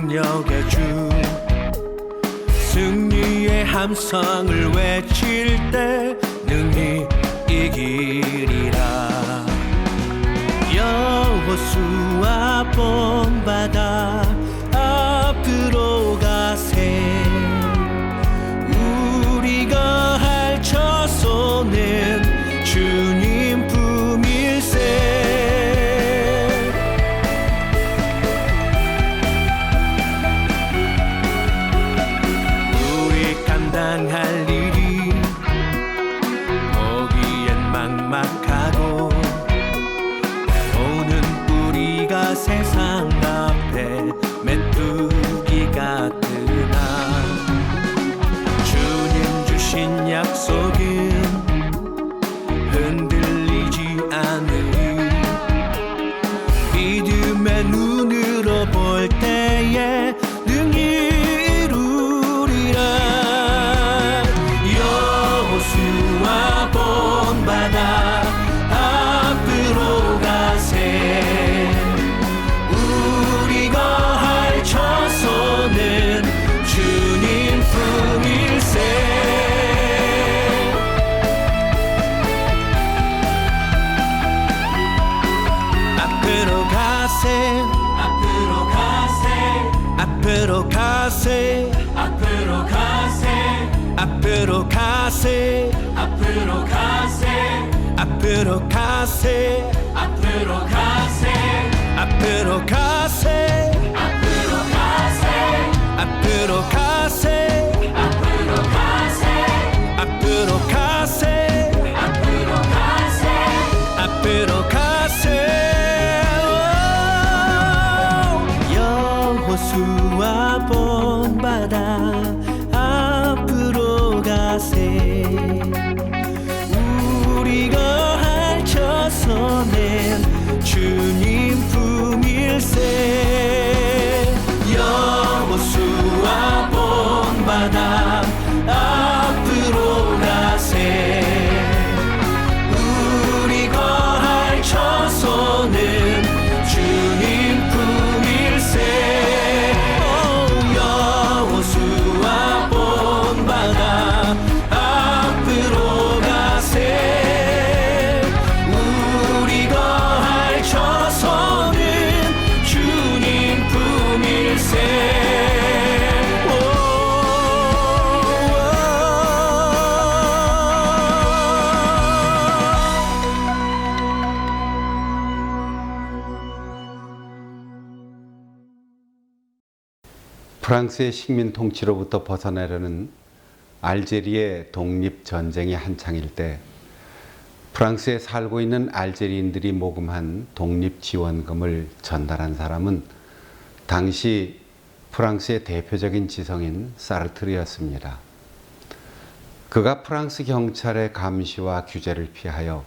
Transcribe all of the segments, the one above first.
능력의 주 승리의 함성을 외칠 때 능히 이기리라. 여호수아 본바다 앞으로 가세. 우리가 할 처소는 주님 품일세. 우리 감당할 일이 보기엔 막막하고 오는 우리가 세상 앞에 메뚜기 같으나 주님 주신 약속은 흔들리지 않으리. 믿음의 눈으로 볼 때에 능히 이루리라. 여호수아 본바다 앞으로 가세. 우리가 할 처소는 주님 품일세. 앞으로 가세. 앞으로 가세. 앞으로 가세. 앞으로 가세. 앞으로 가세. 앞으로 가세. 앞으로 가세. 앞으로 가세. 앞으로 가세. 앞으로 가세. 앞으로 가세. 앞으로 가세. 앞으로 가세. 앞으로 가세. 앞으로 가세. 여호수아 본바다 앞으로 가세. 우리가 할 처소는 주님 품일세. 여호수아 본바다 앞으로 가세. 우리가 할 처소는 주님 품일세. 여호수아 본바다 앞으로 가세. 우리가 할 처소는 주님 품일세. 프랑스의 식민 통치로부터 벗어나려는 알제리의 독립전쟁이 한창일 때 프랑스에 살고 있는 알제리인들이 모금한 독립지원금을 전달한 사람은 당시 프랑스의 대표적인 지성인 사르트르였습니다. 그가 프랑스 경찰의 감시와 규제를 피하여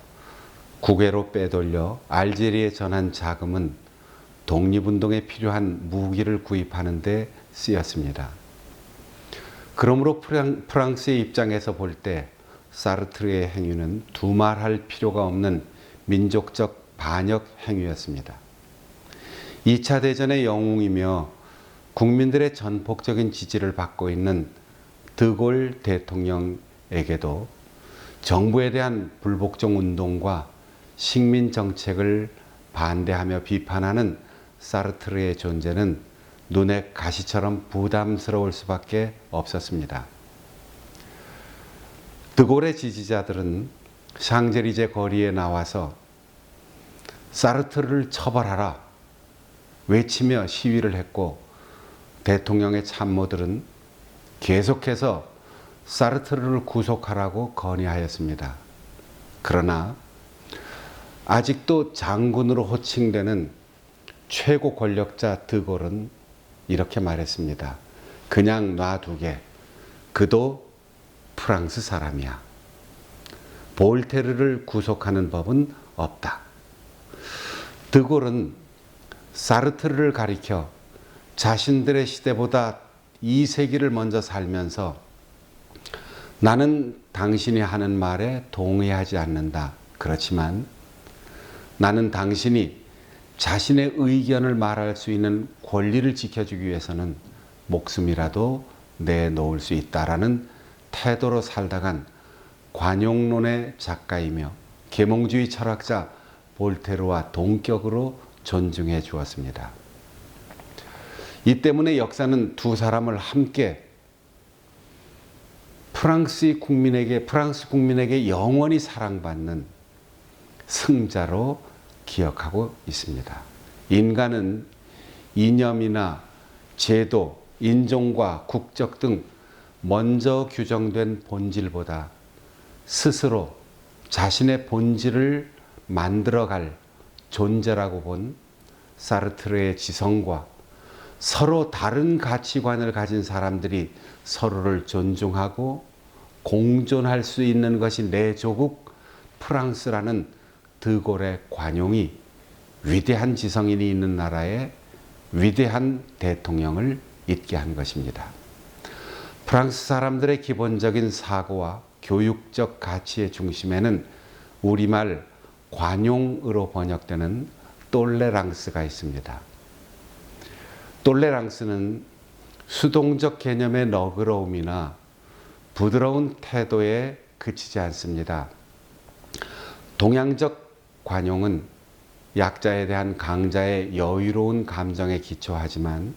국외로 빼돌려 알제리에 전한 자금은 독립운동에 필요한 무기를 구입하는 데 쓰였습니다. 그러므로 프랑스의 입장에서 볼 때 사르트르의 행위는 두말할 필요가 없는 민족적 반역 행위였습니다. 2차 대전의 영웅이며 국민들의 전폭적인 지지를 받고 있는 드골 대통령에게도 정부에 대한 불복종 운동과 식민 정책을 반대하며 비판하는 사르트르의 존재는 눈에 가시처럼 부담스러울 수밖에 없었습니다. 드골의 지지자들은 샹젤리제 거리에 나와서 사르트르를 처벌하라 외치며 시위를 했고, 대통령의 참모들은 계속해서 사르트르를 구속하라고 건의하였습니다. 그러나 아직도 장군으로 호칭되는 최고 권력자 드골은 이렇게 말했습니다. 그냥 놔두게. 그도 프랑스 사람이야. 볼테르를 구속하는 법은 없다. 드골은 사르트르를 가리켜 자신들의 시대보다 2세기를 먼저 살면서 나는 당신이 하는 말에 동의하지 않는다. 그렇지만 나는 당신이 자신의 의견을 말할 수 있는 권리를 지켜주기 위해서는 목숨이라도 내놓을 수 있다라는 태도로 살다간 관용론의 작가이며 계몽주의 철학자 볼테르와 동격으로 존중해 주었습니다. 이 때문에 역사는 두 사람을 함께 프랑스 국민에게 영원히 사랑받는 승자로 기억하고 있습니다. 인간은 이념이나 제도, 인종과 국적 등 먼저 규정된 본질보다 스스로 자신의 본질을 만들어갈 존재라고 본 사르트르의 지성과 서로 다른 가치관을 가진 사람들이 서로를 존중하고 공존할 수 있는 것이 내 조국 프랑스라는 드골의 관용이 위대한 지성인이 있는 나라에 위대한 대통령을 있게 한 것입니다. 프랑스 사람들의 기본적인 사고와 교육적 가치의 중심에는 우리말 관용으로 번역되는 똘레랑스가 있습니다. 똘레랑스는 수동적 개념의 너그러움이나 부드러운 태도에 그치지 않습니다. 동양적 관용은 약자에 대한 강자의 여유로운 감정에 기초하지만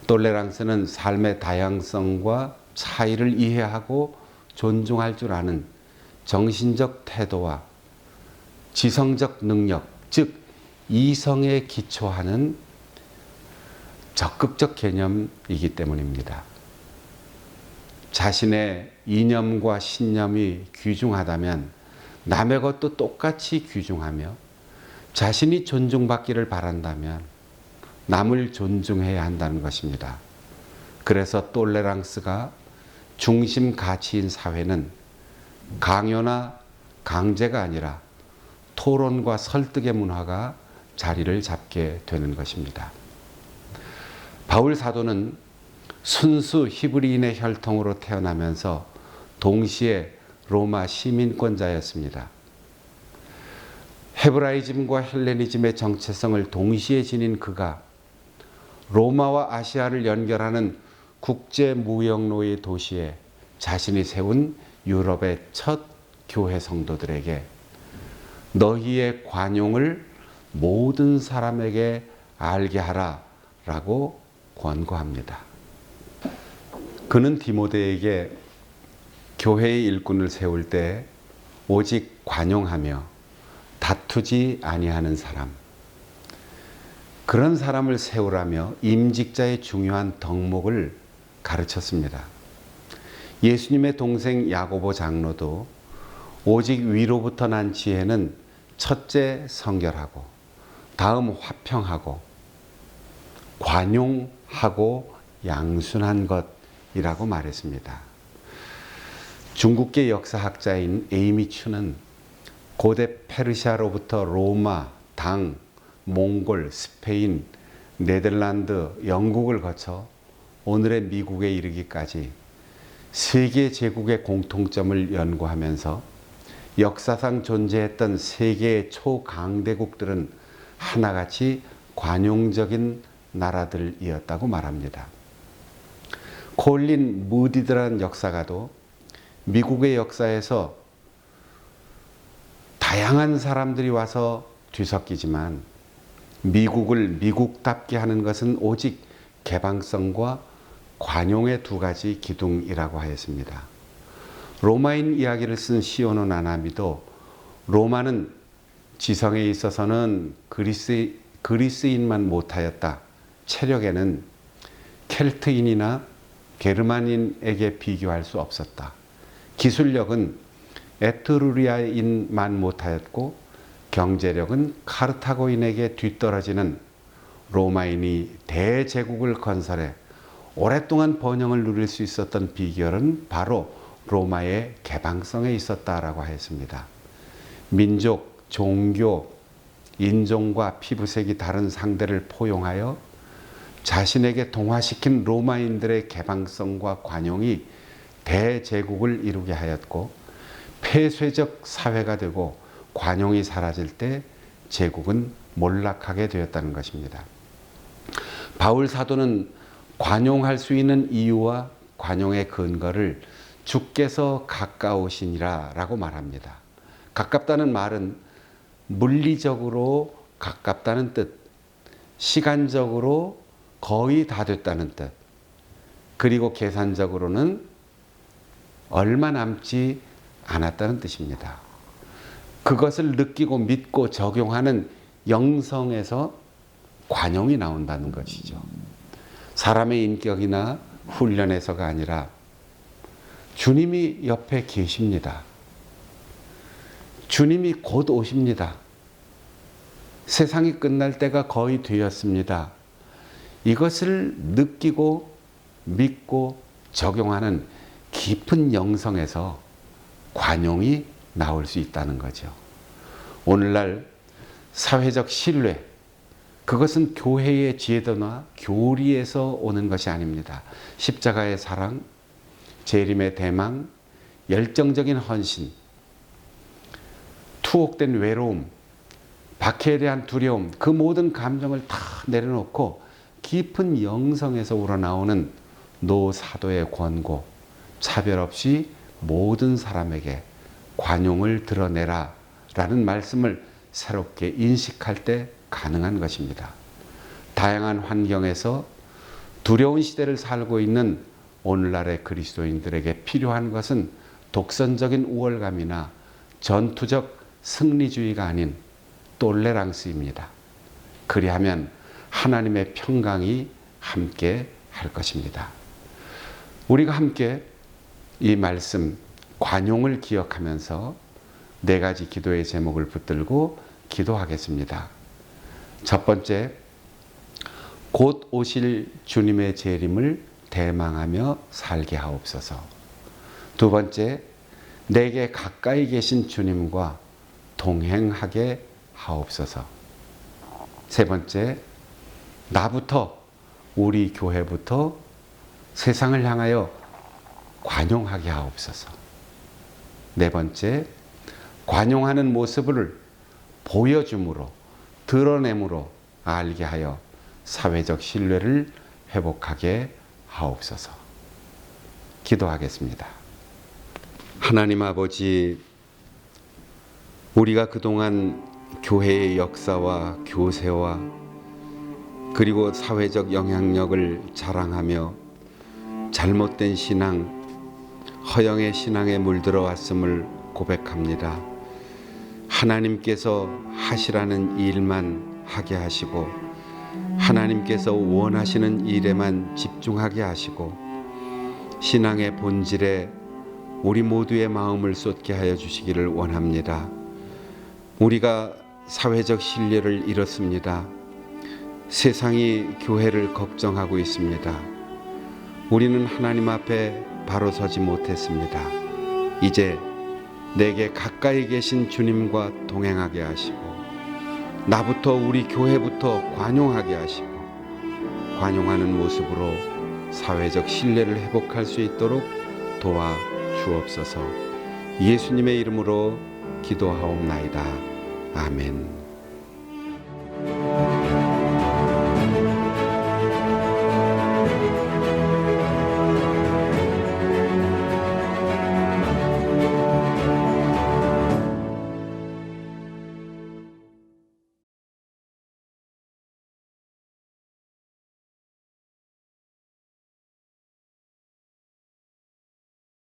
똘레랑스는 삶의 다양성과 차이를 이해하고 존중할 줄 아는 정신적 태도와 지성적 능력, 즉 이성에 기초하는 적극적 개념이기 때문입니다. 자신의 이념과 신념이 귀중하다면 남의 것도 똑같이 귀중하며 자신이 존중받기를 바란다면 남을 존중해야 한다는 것입니다. 그래서 똘레랑스가 중심 가치인 사회는 강요나 강제가 아니라 토론과 설득의 문화가 자리를 잡게 되는 것입니다. 바울 사도는 순수 히브리인의 혈통으로 태어나면서 동시에 로마 시민권자였습니다. 헤브라이즘과 헬레니즘의 정체성을 동시에 지닌 그가 로마와 아시아를 연결하는 국제무역로의 도시에 자신이 세운 유럽의 첫 교회 성도들에게 너희의 관용을 모든 사람에게 알게 하라라고 권고합니다. 그는 디모데에게 교회의 일꾼을 세울 때 오직 관용하며 다투지 아니하는 사람, 그런 사람을 세우라며 임직자의 중요한 덕목을 가르쳤습니다. 예수님의 동생 야고보 장로도 오직 위로부터 난 지혜는 첫째 성결하고 다음 화평하고 관용하고 양순한 것이라고 말했습니다. 중국계 역사학자인 에이미 추는 고대 페르시아로부터 로마, 당, 몽골, 스페인, 네덜란드, 영국을 거쳐 오늘의 미국에 이르기까지 세계 제국의 공통점을 연구하면서 역사상 존재했던 세계의 초강대국들은 하나같이 관용적인 나라들이었다고 말합니다. 콜린 무디드라는 역사가도 미국의 역사에서 다양한 사람들이 와서 뒤섞이지만 미국을 미국답게 하는 것은 오직 개방성과 관용의 두 가지 기둥이라고 하였습니다. 로마인 이야기를 쓴 시오노 나나미도 로마는 지성에 있어서는 그리스인만 못하였다. 체력에는 켈트인이나 게르만인에게 비교할 수 없었다. 기술력은 에트루리아인만 못하였고 경제력은 카르타고인에게 뒤떨어지는 로마인이 대제국을 건설해 오랫동안 번영을 누릴 수 있었던 비결은 바로 로마의 개방성에 있었다라고 하였습니다. 민족, 종교, 인종과 피부색이 다른 상대를 포용하여 자신에게 동화시킨 로마인들의 개방성과 관용이 대제국을 이루게 하였고 폐쇄적 사회가 되고 관용이 사라질 때 제국은 몰락하게 되었다는 것입니다. 바울 사도는 관용할 수 있는 이유와 관용의 근거를 주께서 가까우시니라 라고 말합니다. 가깝다는 말은 물리적으로 가깝다는 뜻, 시간적으로 거의 다 됐다는 뜻, 그리고 계산적으로는 얼마 남지 않았다는 뜻입니다. 그것을 느끼고 믿고 적용하는 영성에서 관용이 나온다는 것이죠. 사람의 인격이나 훈련에서가 아니라 주님이 옆에 계십니다. 주님이 곧 오십니다. 세상이 끝날 때가 거의 되었습니다. 이것을 느끼고 믿고 적용하는 깊은 영성에서 관용이 나올 수 있다는 거죠. 오늘날 사회적 신뢰, 그것은 교회의 지혜도나 교리에서 오는 것이 아닙니다. 십자가의 사랑, 재림의 대망, 열정적인 헌신, 투옥된 외로움, 박해에 대한 두려움, 그 모든 감정을 다 내려놓고 깊은 영성에서 우러나오는 노사도의 권고, 차별 없이 모든 사람에게 관용을 드러내라 라는 말씀을 새롭게 인식할 때 가능한 것입니다. 다양한 환경에서 두려운 시대를 살고 있는 오늘날의 그리스도인들에게 필요한 것은 독선적인 우월감이나 전투적 승리주의가 아닌 똘레랑스입니다. 그리하면 하나님의 평강이 함께 할 것입니다. 우리가 함께 이 말씀 관용을 기억하면서 4가지 기도의 제목을 붙들고 기도하겠습니다. 첫 번째, 곧 오실 주님의 재림을 대망하며 살게 하옵소서. 두 번째, 내게 가까이 계신 주님과 동행하게 하옵소서. 세 번째, 나부터, 우리 교회부터 세상을 향하여 관용하게 하옵소서. 네 번째, 관용하는 모습을 보여줌으로, 드러냄으로 알게 하여 사회적 신뢰를 회복하게 하옵소서. 기도하겠습니다. 하나님 아버지, 우리가 그동안 교회의 역사와 교세와 그리고 사회적 영향력을 자랑하며 잘못된 신앙, 허영의 신앙에 물들어 왔음을 고백합니다. 하나님께서 하시라는 일만 하게 하시고 하나님께서 원하시는 일에만 집중하게 하시고 신앙의 본질에 우리 모두의 마음을 쏟게 하여 주시기를 원합니다. 우리가 사회적 신뢰를 잃었습니다. 세상이 교회를 걱정하고 있습니다. 우리는 하나님 앞에 바로 서지 못했습니다. 이제 내게 가까이 계신 주님과 동행하게 하시고 나부터 우리 교회부터 관용하게 하시고 관용하는 모습으로 사회적 신뢰를 회복할 수 있도록 도와 주옵소서. 예수님의 이름으로 기도하옵나이다. 아멘.